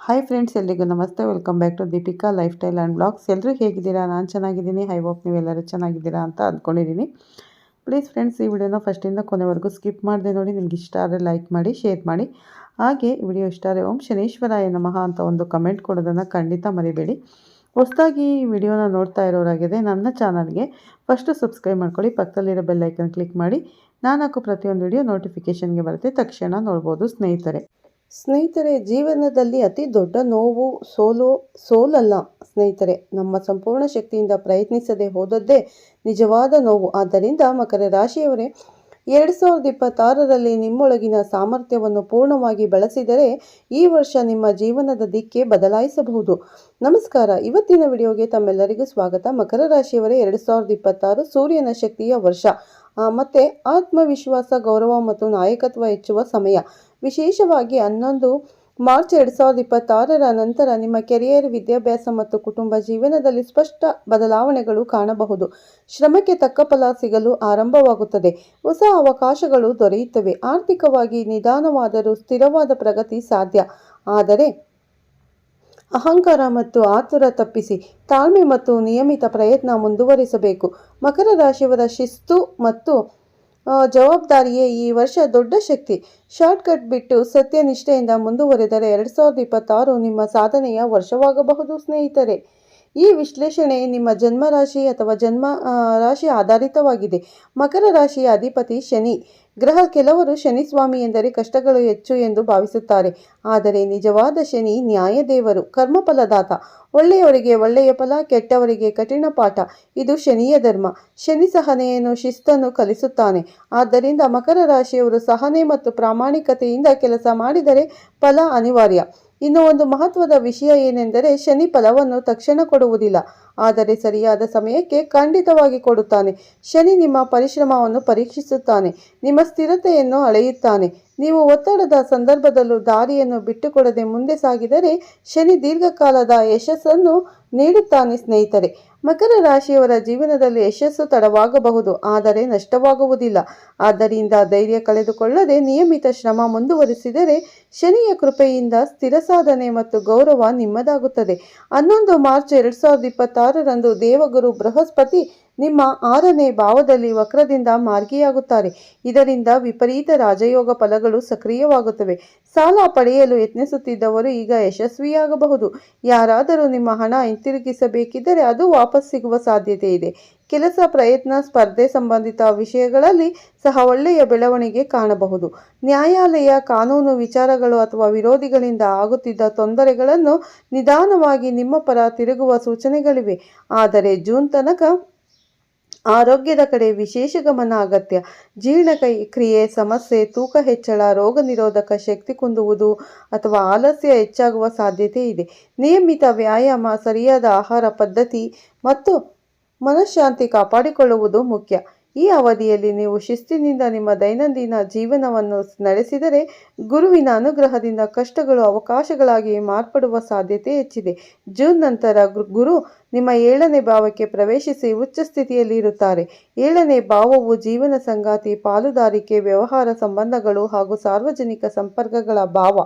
Hi friends, ಎಲ್ರಿಗೂ ನಮಸ್ತೆ. Welcome back to Deepika lifestyle and blogs. ಎಲ್ಲರೂ ಹೇಗಿದ್ದೀರಾ? ನಾನು ಚೆನ್ನಾಗಿದ್ದೀನಿ. ಐ ಹೋಪ್ ನೀವೆಲ್ಲರೂ ಚೆನ್ನಾಗಿದ್ದೀರಾ ಅಂತ ಅಂದ್ಕೊಂಡಿದ್ದೀನಿ. ಪ್ಲೀಸ್ ಫ್ರೆಂಡ್ಸ್, ಈ ವಿಡಿಯೋನ ಫಸ್ಟಿಂದ ಕೊನೆವರೆಗೂ ಸ್ಕಿಪ್ ಮಾಡದೆ ನೋಡಿ. ನಿಮ್ಗೆ ಇಷ್ಟ ಆದರೆ ಲೈಕ್ ಮಾಡಿ, ಶೇರ್ ಮಾಡಿ. ಹಾಗೆ ವಿಡಿಯೋ ಇಷ್ಟ ಆದರೆ ಓಂ ಶನೇಶ್ವರಾಯ ನಮಃ ಅಂತ ಒಂದು ಕಮೆಂಟ್ ಕೊಡೋದನ್ನು ಖಂಡಿತ ಮರಿಬೇಡಿ. ಹೊಸದಾಗಿ ಈ ವಿಡಿಯೋನ ನೋಡ್ತಾ ಇರೋರಾಗಿದೆ ನನ್ನ ಚಾನಲ್ಗೆ ಫಸ್ಟು ಸಬ್ಸ್ಕ್ರೈಬ್ ಮಾಡ್ಕೊಳ್ಳಿ. ಪಕ್ಕದಲ್ಲಿರೋ ಬೆಲ್ ಐಕನ್ ಕ್ಲಿಕ್ ಮಾಡಿ. ನಾನು ಹಾಕೋ ಪ್ರತಿಯೊಂದು ವಿಡಿಯೋ ನೋಟಿಫಿಕೇಷನ್ಗೆ ಬರುತ್ತೆ, ತಕ್ಷಣ ನೋಡ್ಬೋದು. ಸ್ನೇಹಿತರೆ, ಜೀವನದಲ್ಲಿ ಅತಿ ದೊಡ್ಡ ನೋವು ಸೋಲಲ್ಲ ಸ್ನೇಹಿತರೆ. ನಮ್ಮ ಸಂಪೂರ್ಣ ಶಕ್ತಿಯಿಂದ ಪ್ರಯತ್ನಿಸದೆ ಹೋದದ್ದೇ ನಿಜವಾದ ನೋವು. ಆದ್ದರಿಂದ ಮಕರ ರಾಶಿಯವರೇ, 2026ರಲ್ಲಿ ನಿಮ್ಮೊಳಗಿನ ಸಾಮರ್ಥ್ಯವನ್ನು ಪೂರ್ಣವಾಗಿ ಬಳಸಿದರೆ ಈ ವರ್ಷ ನಿಮ್ಮ ಜೀವನದ ದಿಕ್ಕೆ ಬದಲಾಯಿಸಬಹುದು. ನಮಸ್ಕಾರ. ಇವತ್ತಿನ ವಿಡಿಯೋಗೆ ತಮ್ಮೆಲ್ಲರಿಗೂ ಸ್ವಾಗತ. ಮಕರ ರಾಶಿಯವರೇ, 2026 ಸೂರ್ಯನ ಶಕ್ತಿಯ ವರ್ಷ ಮತ್ತು ಆತ್ಮವಿಶ್ವಾಸ, ಗೌರವ ಮತ್ತು ನಾಯಕತ್ವ ಹೆಚ್ಚುವ ಸಮಯ. ವಿಶೇಷವಾಗಿ 11 ಮಾರ್ಚ್ 2026ರ ನಂತರ ನಿಮ್ಮ ಕೆರಿಯರ್, ವಿದ್ಯಾಭ್ಯಾಸ ಮತ್ತು ಕುಟುಂಬ ಜೀವನದಲ್ಲಿ ಸ್ಪಷ್ಟ ಬದಲಾವಣೆಗಳು ಕಾಣಬಹುದು. ಶ್ರಮಕ್ಕೆ ತಕ್ಕ ಫಲ ಸಿಗಲು ಆರಂಭವಾಗುತ್ತದೆ. ಹೊಸ ಅವಕಾಶಗಳು ದೊರೆಯುತ್ತವೆ. ಆರ್ಥಿಕವಾಗಿ ನಿಧಾನವಾದರೂ ಸ್ಥಿರವಾದ ಪ್ರಗತಿ ಸಾಧ್ಯ. ಆದರೆ ಅಹಂಕಾರ ಮತ್ತು ಆತುರ ತಪ್ಪಿಸಿ ತಾಳ್ಮೆ ಮತ್ತು ನಿಯಮಿತ ಪ್ರಯತ್ನ ಮುಂದುವರಿಸಬೇಕು. ಮಕರ ರಾಶಿಯವರ ಶಿಸ್ತು ಮತ್ತು ಜವಾಬ್ದಾರಿಯೇ ಈ ವರ್ಷ ದೊಡ್ಡ ಶಕ್ತಿ. ಶಾರ್ಟ್ಕಟ್ ಬಿಟ್ಟು ಸತ್ಯನಿಷ್ಠೆಯಿಂದ ಮುಂದುವರೆದರೆ 2026 ನಿಮ್ಮ ಸಾಧನೆಯ ವರ್ಷವಾಗಬಹುದು. ಸ್ನೇಹಿತರೆ, ಈ ವಿಶ್ಲೇಷಣೆ ನಿಮ್ಮ ಜನ್ಮ ರಾಶಿ ಅಥವಾ ಜನ್ಮ ರಾಶಿ ಆಧಾರಿತವಾಗಿದೆ. ಮಕರ ರಾಶಿಯ ಅಧಿಪತಿ ಶನಿ ಗ್ರಹ. ಕೆಲವರು ಶನಿ ಸ್ವಾಮಿ ಎಂದರೆ ಕಷ್ಟಗಳು ಹೆಚ್ಚು ಎಂದು ಭಾವಿಸುತ್ತಾರೆ. ಆದರೆ ನಿಜವಾದ ಶನಿ ನ್ಯಾಯದೇವರು, ಕರ್ಮಫಲದಾತ. ಒಳ್ಳೆಯವರಿಗೆ ಒಳ್ಳೆಯ ಫಲ, ಕೆಟ್ಟವರಿಗೆ ಕಠಿಣ ಪಾಠ. ಇದು ಶನಿಯ ಧರ್ಮ. ಶನಿ ಸಹನೆಯನ್ನು, ಶಿಸ್ತನ್ನು ಕಲಿಸುತ್ತಾನೆ. ಆದ್ದರಿಂದ ಮಕರ ರಾಶಿಯವರು ಸಹನೆ ಮತ್ತು ಪ್ರಾಮಾಣಿಕತೆಯಿಂದ ಕೆಲಸ ಮಾಡಿದರೆ ಫಲ ಅನಿವಾರ್ಯ. ಇನ್ನು ಒಂದು ಮಹತ್ವದ ವಿಷಯ ಏನೆಂದರೆ, ಶನಿ ಫಲವನ್ನು ತಕ್ಷಣ ಕೊಡುವುದಿಲ್ಲ, ಆದರೆ ಸರಿಯಾದ ಸಮಯಕ್ಕೆ ಖಂಡಿತವಾಗಿ ಕೊಡುತ್ತಾನೆ. ಶನಿ ನಿಮ್ಮ ಪರಿಶ್ರಮವನ್ನು ಪರೀಕ್ಷಿಸುತ್ತಾನೆ, ನಿಮ್ಮ ಸ್ಥಿರತೆಯನ್ನು ಅಳೆಯುತ್ತಾನೆ. ನೀವು ಒತ್ತಡದ ಸಂದರ್ಭದಲ್ಲೂ ದಾರಿಯನ್ನು ಬಿಟ್ಟುಕೊಡದೆ ಮುಂದೆ ಸಾಗಿದರೆ ಶನಿ ದೀರ್ಘಕಾಲದ ಯಶಸ್ಸನ್ನು ನೀಡುತ್ತಾನೆ. ಸ್ನೇಹಿತರೆ, ಮಕರ ರಾಶಿಯವರ ಜೀವನದಲ್ಲಿ ಯಶಸ್ಸು ತಡವಾಗಬಹುದು, ಆದರೆ ನಷ್ಟವಾಗುವುದಿಲ್ಲ. ಆದ್ದರಿಂದ ಧೈರ್ಯ ಕಳೆದುಕೊಳ್ಳದೆ ನಿಯಮಿತ ಶ್ರಮ ಮುಂದುವರಿಸಿದರೆ ಶನಿಯ ಕೃಪೆಯಿಂದ ಸ್ಥಿರ ಸಾಧನೆ ಮತ್ತು ಗೌರವ ನಿಮ್ಮದಾಗುತ್ತದೆ. 11 ಮಾರ್ಚ್ 2026ರಂದು ದೇವಗುರು ಬೃಹಸ್ಪತಿ ನಿಮ್ಮ 6ನೇ ಭಾವದಲ್ಲಿ ವಕ್ರದಿಂದ ಮಾರ್ಗಿಯಾಗುತ್ತಾರೆ. ಇದರಿಂದ ವಿಪರೀತ ರಾಜಯೋಗ ಫಲಗಳು ಸಕ್ರಿಯವಾಗುತ್ತವೆ. ಸಾಲ ಪಡೆಯಲು ಯತ್ನಿಸುತ್ತಿದ್ದವರು ಈಗ ಯಶಸ್ವಿಯಾಗಬಹುದು. ಯಾರಾದರೂ ನಿಮ್ಮ ಹಣ ಹಿಂತಿರುಗಿಸಬೇಕಿದ್ದರೆ ಅದು ವಾಪಸ್ ಸಿಗುವ ಸಾಧ್ಯತೆ ಇದೆ. ಕೆಲಸ, ಪ್ರಯತ್ನ, ಸ್ಪರ್ಧೆ ಸಂಬಂಧಿತ ವಿಷಯಗಳಲ್ಲಿ ಸಹ ಒಳ್ಳೆಯ ಬೆಳವಣಿಗೆ ಕಾಣಬಹುದು. ನ್ಯಾಯಾಲಯ, ಕಾನೂನು ವಿಚಾರಗಳು ಅಥವಾ ವಿರೋಧಿಗಳಿಂದ ಆಗುತ್ತಿದ್ದ ತೊಂದರೆಗಳನ್ನು ನಿಧಾನವಾಗಿ ನಿಮ್ಮ ಪರ ತಿರುಗುವ ಸೂಚನೆಗಳಿವೆ. ಆದರೆ ಜೂನ್ ತನಕ ಆರೋಗ್ಯದ ಕಡೆ ವಿಶೇಷ ಗಮನ ಅಗತ್ಯ. ಜೀರ್ಣಕ್ರಿಯೆ ಸಮಸ್ಯೆ, ತೂಕ ಹೆಚ್ಚಳ, ರೋಗ ನಿರೋಧಕ ಶಕ್ತಿ ಕುಂದುವುದು ಅಥವಾ ಆಲಸ್ಯ ಹೆಚ್ಚಾಗುವ ಸಾಧ್ಯತೆ ಇದೆ. ನಿಯಮಿತ ವ್ಯಾಯಾಮ, ಸರಿಯಾದ ಆಹಾರ ಪದ್ಧತಿ ಮತ್ತು ಮನಃಶಾಂತಿ ಕಾಪಾಡಿಕೊಳ್ಳುವುದು ಮುಖ್ಯ. ಈ ಅವಧಿಯಲ್ಲಿ ನೀವು ಶಿಸ್ತಿನಿಂದ ನಿಮ್ಮ ದೈನಂದಿನ ಜೀವನವನ್ನು ನಡೆಸಿದರೆ ಗುರುವಿನ ಅನುಗ್ರಹದಿಂದ ಕಷ್ಟಗಳು ಅವಕಾಶಗಳಾಗಿ ಮಾರ್ಪಡುವ ಸಾಧ್ಯತೆ ಹೆಚ್ಚಿದೆ. ಜೂನ್ ನಂತರ ಗುರು ನಿಮ್ಮ 7ನೇ ಭಾವಕ್ಕೆ ಪ್ರವೇಶಿಸಿ ಉಚ್ಚ ಸ್ಥಿತಿಯಲ್ಲಿ ಇರುತ್ತಾರೆ. 7ನೇ ಭಾವವು ಜೀವನ ಸಂಗಾತಿ, ಪಾಲುದಾರಿಕೆ, ವ್ಯವಹಾರ ಸಂಬಂಧಗಳು ಹಾಗೂ ಸಾರ್ವಜನಿಕ ಸಂಪರ್ಕಗಳ ಭಾವ.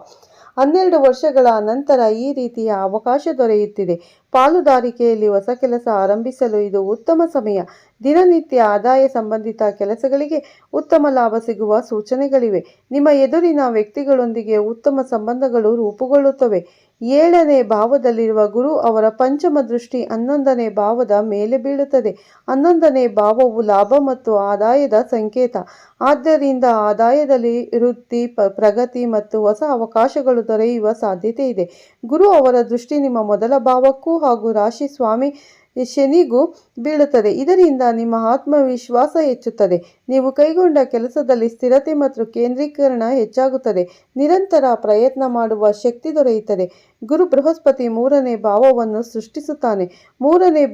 12 ವರ್ಷಗಳ ನಂತರ ಈ ರೀತಿಯ ಅವಕಾಶ ದೊರೆಯುತ್ತಿದೆ. ಪಾಲುದಾರಿಕೆಯಲ್ಲಿ ಹೊಸ ಕೆಲಸ ಆರಂಭಿಸಲು ಇದು ಉತ್ತಮ ಸಮಯ. ದಿನನಿತ್ಯ ಆದಾಯ ಸಂಬಂಧಿತ ಕೆಲಸಗಳಿಗೆ ಉತ್ತಮ ಲಾಭ ಸಿಗುವ ಸೂಚನೆಗಳಿವೆ. ನಿಮ್ಮ ಎದುರಿನ ವ್ಯಕ್ತಿಗಳೊಂದಿಗೆ ಉತ್ತಮ ಸಂಬಂಧಗಳು ರೂಪುಗೊಳ್ಳುತ್ತವೆ. 7ನೇ ಭಾವದಲ್ಲಿರುವ ಗುರು ಅವರ ಪಂಚಮ ದೃಷ್ಟಿ 11ನೇ ಭಾವದ ಮೇಲೆ ಬೀಳುತ್ತದೆ. 11ನೇ ಭಾವವು ಲಾಭ ಮತ್ತು ಆದಾಯದ ಸಂಕೇತ. ಆದ್ದರಿಂದ ಆದಾಯದಲ್ಲಿ ವೃದ್ಧಿ, ಪ್ರಗತಿ ಮತ್ತು ಹೊಸ ಅವಕಾಶಗಳು ದೊರೆಯುವ ಸಾಧ್ಯತೆ ಇದೆ. ಗುರು ಅವರ ದೃಷ್ಟಿ ನಿಮ್ಮ ಮೊದಲ ಭಾವಕ್ಕೂ ಹಾಗೂ ರಾಶಿ ಸ್ವಾಮಿ ಶನಿಗೂ ಬೀಳುತ್ತದೆ. ಇದರಿಂದ ನಿಮ್ಮ ಆತ್ಮವಿಶ್ವಾಸ ಹೆಚ್ಚುತ್ತದೆ. ನೀವು ಕೈಗೊಂಡ ಕೆಲಸದಲ್ಲಿ ಸ್ಥಿರತೆ ಮತ್ತು ಕೇಂದ್ರೀಕರಣ ಹೆಚ್ಚಾಗುತ್ತದೆ. ನಿರಂತರ ಪ್ರಯತ್ನ ಮಾಡುವ ಶಕ್ತಿ ದೊರೆಯುತ್ತದೆ. ಗುರು ಬೃಹಸ್ಪತಿ 3ನೇ ಭಾವವನ್ನು ಸೃಷ್ಟಿಸುತ್ತಾನೆ. ಮೂರನೇ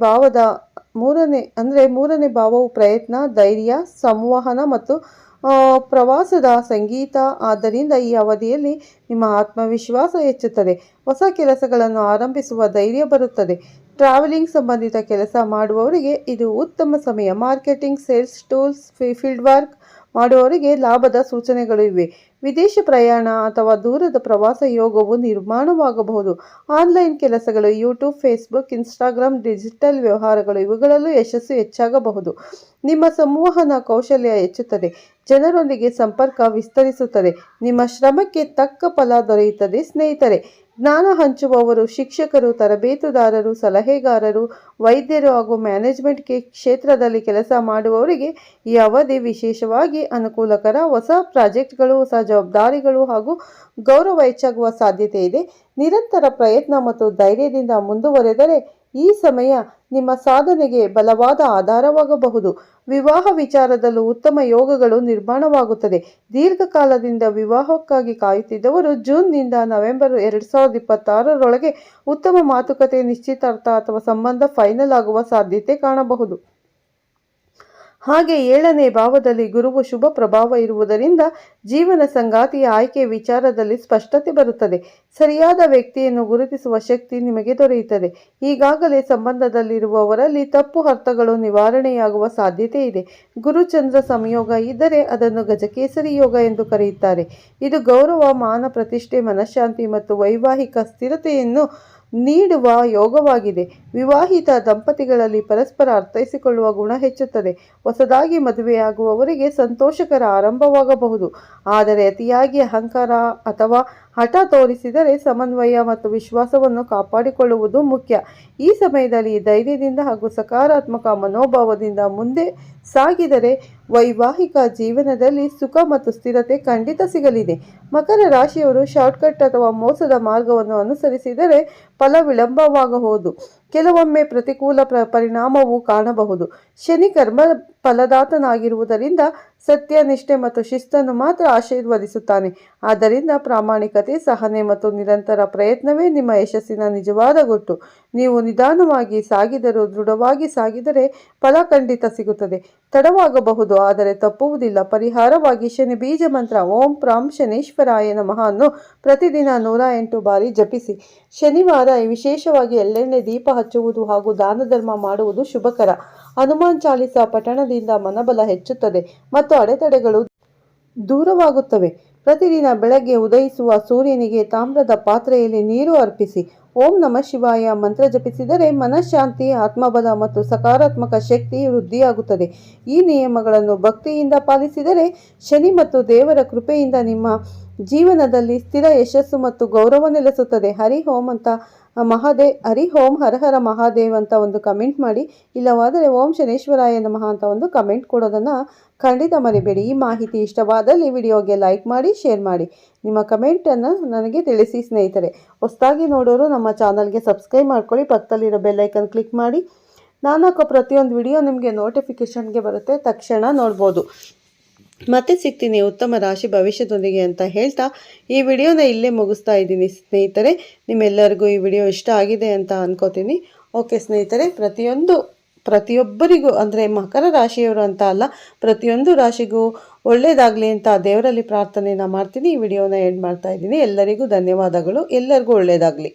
ಭಾವವು ಪ್ರಯತ್ನ, ಧೈರ್ಯ, ಸಂವಹನ ಮತ್ತು ಪ್ರವಾಸದ ಸಂಗೀತ. ಆದ್ದರಿಂದ ಈ ಅವಧಿಯಲ್ಲಿ ನಿಮ್ಮ ಆತ್ಮವಿಶ್ವಾಸ ಹೆಚ್ಚುತ್ತದೆ. ಹೊಸ ಕೆಲಸಗಳನ್ನು ಆರಂಭಿಸುವ ಧೈರ್ಯ ಬರುತ್ತದೆ. ಟ್ರಾವೆಲಿಂಗ್ ಸಂಬಂಧಿತ ಕೆಲಸ ಮಾಡುವವರಿಗೆ ಇದು ಉತ್ತಮ ಸಮಯ. Marketing, sales, tools, field work ಮಾಡುವವರಿಗೆ ಲಾಭದ ಸೂಚನೆಗಳು ಇವೆ. ವಿದೇಶ ಪ್ರಯಾಣ ಅಥವಾ ದೂರದ ಪ್ರವಾಸ ಯೋಗವು ನಿರ್ಮಾಣವಾಗಬಹುದು. ಆನ್ಲೈನ್ ಕೆಲಸಗಳು, ಯೂಟ್ಯೂಬ್, ಫೇಸ್ಬುಕ್, ಇನ್ಸ್ಟಾಗ್ರಾಮ್, ಡಿಜಿಟಲ್ ವ್ಯವಹಾರಗಳು ಇವುಗಳಲ್ಲೂ ಯಶಸ್ಸು ಹೆಚ್ಚಾಗಬಹುದು. ನಿಮ್ಮ ಸಂವಹನ ಕೌಶಲ್ಯ ಹೆಚ್ಚುತ್ತದೆ, ಜನರೊಂದಿಗೆ ಸಂಪರ್ಕ ವಿಸ್ತರಿಸುತ್ತದೆ, ನಿಮ್ಮ ಶ್ರಮಕ್ಕೆ ತಕ್ಕ ಫಲ ದೊರೆಯುತ್ತದೆ. ಸ್ನೇಹಿತರೆ, ಜ್ಞಾನ ಹಂಚುವವರು, ಶಿಕ್ಷಕರು, ತರಬೇತುದಾರರು, ಸಲಹೆಗಾರರು, ವೈದ್ಯರು ಹಾಗೂ ಮ್ಯಾನೇಜ್ಮೆಂಟ್ ಕ್ಷೇತ್ರದಲ್ಲಿ ಕೆಲಸ ಮಾಡುವವರಿಗೆ ಈ ಅವಧಿ ವಿಶೇಷವಾಗಿ ಅನುಕೂಲಕರ. ಹೊಸ ಪ್ರಾಜೆಕ್ಟ್ಗಳು, ಹೊಸ ಜವಾಬ್ದಾರಿಗಳು ಹಾಗೂ ಗೌರವ ಹೆಚ್ಚಾಗುವ ಸಾಧ್ಯತೆ ಇದೆ. ನಿರಂತರ ಪ್ರಯತ್ನ ಮತ್ತು ಧೈರ್ಯದಿಂದ ಮುಂದುವರೆದರೆ ಈ ಸಮಯ ನಿಮ್ಮ ಸಾಧನೆಗೆ ಬಲವಾದ ಆಧಾರವಾಗಬಹುದು. ವಿವಾಹ ವಿಚಾರದಲ್ಲೂ ಉತ್ತಮ ಯೋಗಗಳು ನಿರ್ಮಾಣವಾಗುತ್ತದೆ. ದೀರ್ಘಕಾಲದಿಂದ ವಿವಾಹಕ್ಕಾಗಿ ಕಾಯುತ್ತಿದ್ದವರು ಜೂನ್ನಿಂದ ನವೆಂಬರ್ 2026ರೊಳಗೆ ಉತ್ತಮ ಮಾತುಕತೆ, ನಿಶ್ಚಿತಾರ್ಥ ಅಥವಾ ಸಂಬಂಧ ಫೈನಲ್ ಆಗುವ ಸಾಧ್ಯತೆ ಕಾಣಬಹುದು. ಹಾಗೆ 7ನೇ ಭಾವದಲ್ಲಿ ಗುರುವು ಶುಭ ಪ್ರಭಾವ ಇರುವುದರಿಂದ ಜೀವನ ಸಂಗಾತಿಯ ಆಯ್ಕೆ ವಿಚಾರದಲ್ಲಿ ಸ್ಪಷ್ಟತೆ ಬರುತ್ತದೆ. ಸರಿಯಾದ ವ್ಯಕ್ತಿಯನ್ನು ಗುರುತಿಸುವ ಶಕ್ತಿ ನಿಮಗೆ ದೊರೆಯುತ್ತದೆ. ಈಗಾಗಲೇ ಸಂಬಂಧದಲ್ಲಿರುವವರಲ್ಲಿ ತಪ್ಪು ಅರ್ಥಗಳು ನಿವಾರಣೆಯಾಗುವ ಸಾಧ್ಯತೆ ಇದೆ. ಗುರುಚಂದ್ರ ಸಂಯೋಗ ಇದ್ದರೆ ಅದನ್ನು ಗಜಕೇಸರಿ ಯೋಗ ಎಂದು ಕರೆಯುತ್ತಾರೆ. ಇದು ಗೌರವ, ಮಾನ ಪ್ರತಿಷ್ಠೆ, ಮನಃಶಾಂತಿ ಮತ್ತು ವೈವಾಹಿಕ ಸ್ಥಿರತೆಯನ್ನು ನೀಡುವ ಯೋಗವಾಗಿದೆ. ವಿವಾಹಿತ ದಂಪತಿಗಳಲ್ಲಿ ಪರಸ್ಪರ ಅರ್ಥೈಸಿಕೊಳ್ಳುವ ಗುಣ ಹೆಚ್ಚುತ್ತದೆ. ಹೊಸದಾಗಿ ಮದುವೆಯಾಗುವವರಿಗೆ ಸಂತೋಷಕರ ಆರಂಭವಾಗಬಹುದು. ಆದರೆ ಅತಿಯಾಗಿ ಅಹಂಕಾರ ಅಥವಾ ಹಠ ತೋರಿಸಿದರೆ ಸಮನ್ವಯ ಮತ್ತು ವಿಶ್ವಾಸವನ್ನು ಕಾಪಾಡಿಕೊಳ್ಳುವುದು ಮುಖ್ಯ. ಈ ಸಮಯದಲ್ಲಿ ಧೈರ್ಯದಿಂದ ಹಾಗೂ ಸಕಾರಾತ್ಮಕ ಮನೋಭಾವದಿಂದ ಮುಂದೆ ಸಾಗಿದರೆ ವೈವಾಹಿಕ ಜೀವನದಲ್ಲಿ ಸುಖ ಮತ್ತು ಸ್ಥಿರತೆ ಖಂಡಿತ ಸಿಗಲಿದೆ. ಮಕರ ರಾಶಿಯವರು ಶಾರ್ಟ್ಕಟ್ ಅಥವಾ ಮೋಸದ ಮಾರ್ಗವನ್ನು ಅನುಸರಿಸಿದರೆ ಫಲ ವಿಳಂಬವಾಗಬಹುದು. ಕೆಲವೊಮ್ಮೆ ಪ್ರತಿಕೂಲ ಪರಿಣಾಮವೂ ಕಾಣಬಹುದು. ಶನಿ ಕರ್ಮ ಫಲದಾತನಾಗಿರುವುದರಿಂದ ಸತ್ಯ, ನಿಷ್ಠೆ ಮತ್ತು ಶಿಸ್ತನ್ನು ಮಾತ್ರ ಆಶೀರ್ವದಿಸುತ್ತಾನೆ. ಆದ್ದರಿಂದ ಪ್ರಾಮಾಣಿಕತೆ, ಸಹನೆ ಮತ್ತು ನಿರಂತರ ಪ್ರಯತ್ನವೇ ನಿಮ್ಮ ಯಶಸ್ಸಿನ ನಿಜವಾದ ಗುಟ್ಟು. ನೀವು ನಿಧಾನವಾಗಿ ಸಾಗಿದರೂ ದೃಢವಾಗಿ ಸಾಗಿದರೆ ಫಲ ಖಂಡಿತ ಸಿಗುತ್ತದೆ. ತಡವಾಗಬಹುದು, ಆದರೆ ತಪ್ಪುವುದಿಲ್ಲ. ಪರಿಹಾರವಾಗಿ ಶನಿ ಬೀಜ ಮಂತ್ರ ಓಂ ಪ್ರಾಂ ಶನೇಶ್ವರಾಯ ನಮಃ ಅನ್ನು ಪ್ರತಿದಿನ 108 ಬಾರಿ ಜಪಿಸಿ. ಶನಿವಾರ ವಿಶೇಷವಾಗಿ ಎಳ್ಳೆಣ್ಣೆ ದೀಪ ಹಚ್ಚುವುದು ಹಾಗೂ ದಾನ ಧರ್ಮ ಮಾಡುವುದು ಶುಭಕರ. ಹನುಮಾನ್ ಚಾಲಿಸ ಪಠಣದಿಂದ ಮನಬಲ ಹೆಚ್ಚುತ್ತದೆ ಮತ್ತು ಅಡೆತಡೆಗಳು ದೂರವಾಗುತ್ತವೆ. ಪ್ರತಿದಿನ ಬೆಳಗ್ಗೆ ಉದಯಿಸುವ ಸೂರ್ಯನಿಗೆ ತಾಮ್ರದ ಪಾತ್ರೆಯಲ್ಲಿ ನೀರು ಅರ್ಪಿಸಿ. ಓಂ ನಮಃ ಶಿವಾಯ ಮಂತ್ರ ಜಪಿಸಿದರೆ ಮನಃಶಾಂತಿ, ಆತ್ಮಬಲ ಮತ್ತು ಸಕಾರಾತ್ಮಕ ಶಕ್ತಿ ವೃದ್ಧಿಯಾಗುತ್ತದೆ. ಈ ನಿಯಮಗಳನ್ನು ಭಕ್ತಿಯಿಂದ ಪಾಲಿಸಿದರೆ ಶನಿ ಮತ್ತು ದೇವರ ಕೃಪೆಯಿಂದ ನಿಮ್ಮ ಜೀವನದಲ್ಲಿ ಸ್ಥಿರ ಯಶಸ್ಸು ಮತ್ತು ಗೌರವ ನೆಲೆಸುತ್ತದೆ. ಹರಿ ಓಂ ಅಂತ ಹರಿ ಓಂ ಹರ ಹರ ಮಹಾದೇವ್ ಅಂತ ಒಂದು ಕಮೆಂಟ್ ಮಾಡಿ. ಇಲ್ಲವಾದರೆ ಓಂ ಶನೇಶ್ವರಾಯ ನಮಃ ಅಂತ ಒಂದು ಕಮೆಂಟ್ ಕೊಡೋದನ್ನು ಖಂಡಿತ ಮರಿಬೇಡಿ. ಈ ಮಾಹಿತಿ ಇಷ್ಟವಾದಲ್ಲಿ ವಿಡಿಯೋಗೆ ಲೈಕ್ ಮಾಡಿ, ಶೇರ್ ಮಾಡಿ. ನಿಮ್ಮ ಕಮೆಂಟನ್ನು ನನಗೆ ತಿಳಿಸಿ ಸ್ನೇಹಿತರೆ. ಹೊಸದಾಗಿ ನೋಡೋರು ನಮ್ಮ ಚಾನಲ್ಗೆ ಸಬ್ಸ್ಕ್ರೈಬ್ ಮಾಡ್ಕೊಳ್ಳಿ. ಪಕ್ಕದಲ್ಲಿರೋ ಬೆಲ್ ಐಕನ್ ಕ್ಲಿಕ್ ಮಾಡಿ. ನಾನು ಹಾಕೋ ಪ್ರತಿಯೊಂದು ವಿಡಿಯೋ ನಿಮಗೆ ನೋಟಿಫಿಕೇಷನ್ಗೆ ಬರುತ್ತೆ, ತಕ್ಷಣ ನೋಡ್ಬೋದು. ಮತ್ತೆ ಸಿಗ್ತೀನಿ ಉತ್ತಮ ರಾಶಿ ಭವಿಷ್ಯದೊಂದಿಗೆ ಅಂತ ಹೇಳ್ತಾ ಈ ವಿಡಿಯೋನ ಇಲ್ಲೇ ಮುಗಿಸ್ತಾ ಇದ್ದೀನಿ ಸ್ನೇಹಿತರೆ. ನಿಮ್ಮೆಲ್ಲರಿಗೂ ಈ ವಿಡಿಯೋ ಇಷ್ಟ ಆಗಿದೆ ಅಂತ ಅನ್ಕೋತೀನಿ. ಓಕೆ ಸ್ನೇಹಿತರೆ, ಪ್ರತಿಯೊಬ್ಬರಿಗೂ ಅಂದರೆ ಮಕರ ರಾಶಿಯವರು ಅಂತ ಅಲ್ಲ, ಪ್ರತಿಯೊಂದು ರಾಶಿಗೂ ಒಳ್ಳೆಯದಾಗಲಿ ಅಂತ ದೇವರಲ್ಲಿ ಪ್ರಾರ್ಥನೆಯನ್ನು ಮಾಡ್ತೀನಿ. ಈ ವಿಡಿಯೋನ ಎಂಡ್ ಮಾಡ್ತಾ ಇದ್ದೀನಿ. ಎಲ್ಲರಿಗೂ ಧನ್ಯವಾದಗಳು. ಎಲ್ಲರಿಗೂ ಒಳ್ಳೆಯದಾಗಲಿ.